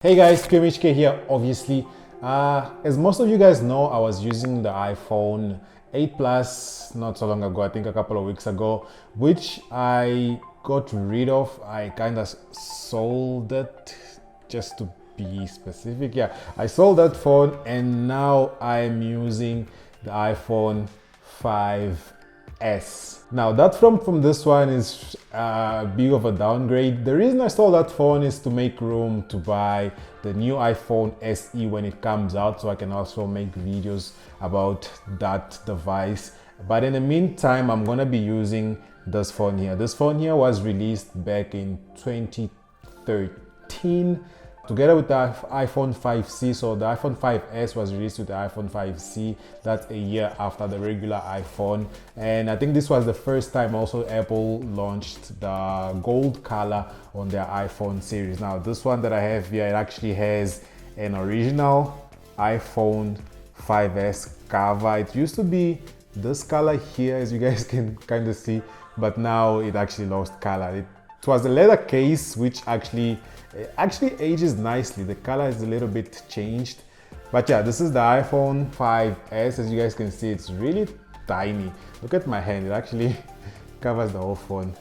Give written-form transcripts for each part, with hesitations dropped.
Hey guys, PMHK here, obviously. As most of you guys know, I was using the iPhone 8 Plus not so long ago, I think a couple of weeks ago, which I got rid of. I kind of sold it, just to be specific. Yeah, I sold that phone and now I'm using the iPhone 5S. Now that from this one is big of a downgrade. The reason I sold that phone is to make room to buy the new iPhone SE when it comes out, so I can also make videos about that device. But in the meantime, I'm gonna be using this phone here. This phone here was released back in 2013 together with the iPhone 5C. So the iPhone 5S was released with the iPhone 5C. That's a year after the regular iPhone. And I think this was the first time also Apple launched the gold color on their iPhone series. Now this one that I have here, it actually has an original iPhone 5S cover. It used to be this color here, as you guys can kind of see, but now it actually lost color. It was a leather case, which actually ages nicely. The color is a little bit changed, but yeah, this is the iPhone 5S. As you guys can see, it's really tiny. Look at my hand, it actually covers the whole phone.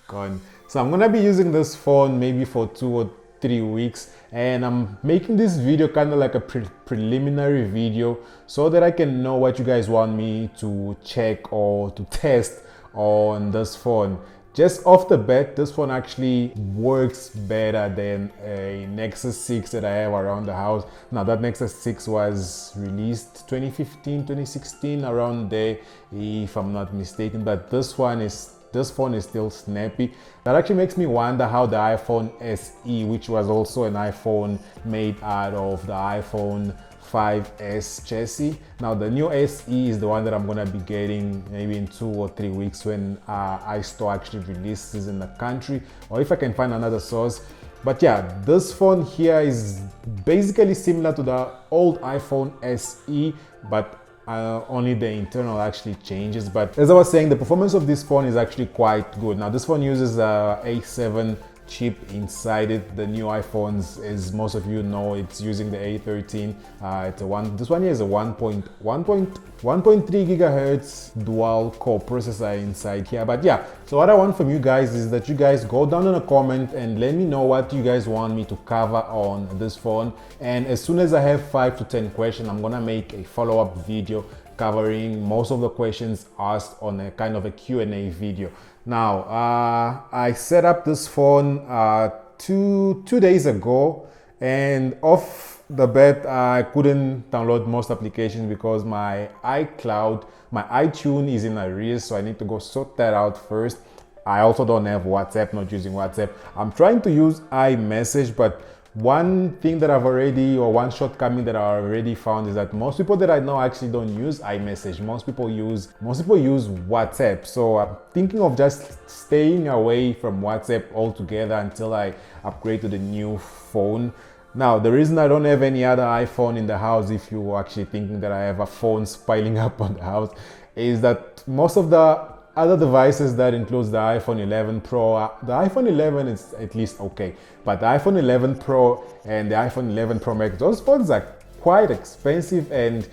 Gone. So I'm gonna be using this phone maybe for 2 or 3 weeks, and I'm making this video kind of like a preliminary video so that I can know what you guys want me to check or to test on this phone. Just off the bat, this phone actually works better than a Nexus 6 that I have around the house. Now that Nexus 6 was released 2015, 2016, around there, if I'm not mistaken. But this phone is still snappy. That actually makes me wonder how the iPhone SE, which was also an iPhone made out of the iPhone 5S chassis. Now the new SE is the one that I'm gonna be getting maybe in 2 or 3 weeks when iStore actually releases in the country, or if I can find another source. But yeah, this phone here is basically similar to the old iPhone SE, but only the internal actually changes. But as I was saying, the performance of this phone is actually quite good. Now this phone uses a A7 chip inside it. The new iPhones, as most of you know, it's using the A13. This one here is a 1.3 gigahertz dual core processor inside here. But yeah, so what I want from you guys is that you guys go down in a comment and let me know what you guys want me to cover on this phone. And as soon as I have 5 to 10 questions, I'm gonna make a follow-up video covering most of the questions asked on a kind of a Q&A video. Now, I set up this phone two days ago, and off the bat, I couldn't download most applications because my iCloud, my iTunes is in arrears, so I need to go sort that out first. I also don't have WhatsApp, not using WhatsApp. I'm trying to use iMessage, but one thing that one shortcoming that I already found is that most people that I know actually don't use iMessage. Most people use WhatsApp. So I'm thinking of just staying away from WhatsApp altogether until I upgrade to the new phone. Now, the reason I don't have any other iPhone in the house, if you're actually thinking that I have a phone piling up on the house, is that most of the other devices, that includes the iPhone 11 Pro. The iPhone 11 is at least okay, but the iPhone 11 Pro and the iPhone 11 Pro Max, those phones are quite expensive, and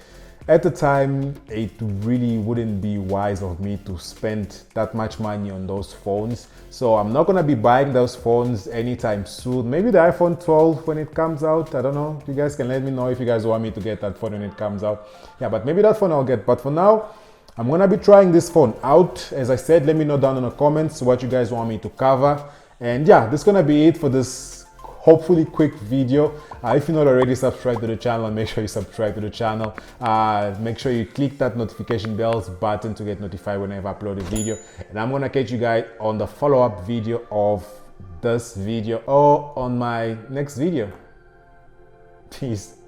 at the time it really wouldn't be wise of me to spend that much money on those phones. So I'm not gonna be buying those phones anytime soon. Maybe the iPhone 12 when it comes out. I don't know. You guys can let me know if you guys want me to get that phone when it comes out. Yeah, but maybe that phone I'll get. But for now, I'm gonna be trying this phone out. As I said, let me know down in the comments what you guys want me to cover. And yeah, this is gonna be it for this hopefully quick video. If you're not already subscribed to the channel, make sure you subscribe to the channel. Make sure you click that notification bells button to get notified whenever I upload a video. And I'm gonna catch you guys on the follow-up video of this video or on my next video. Peace.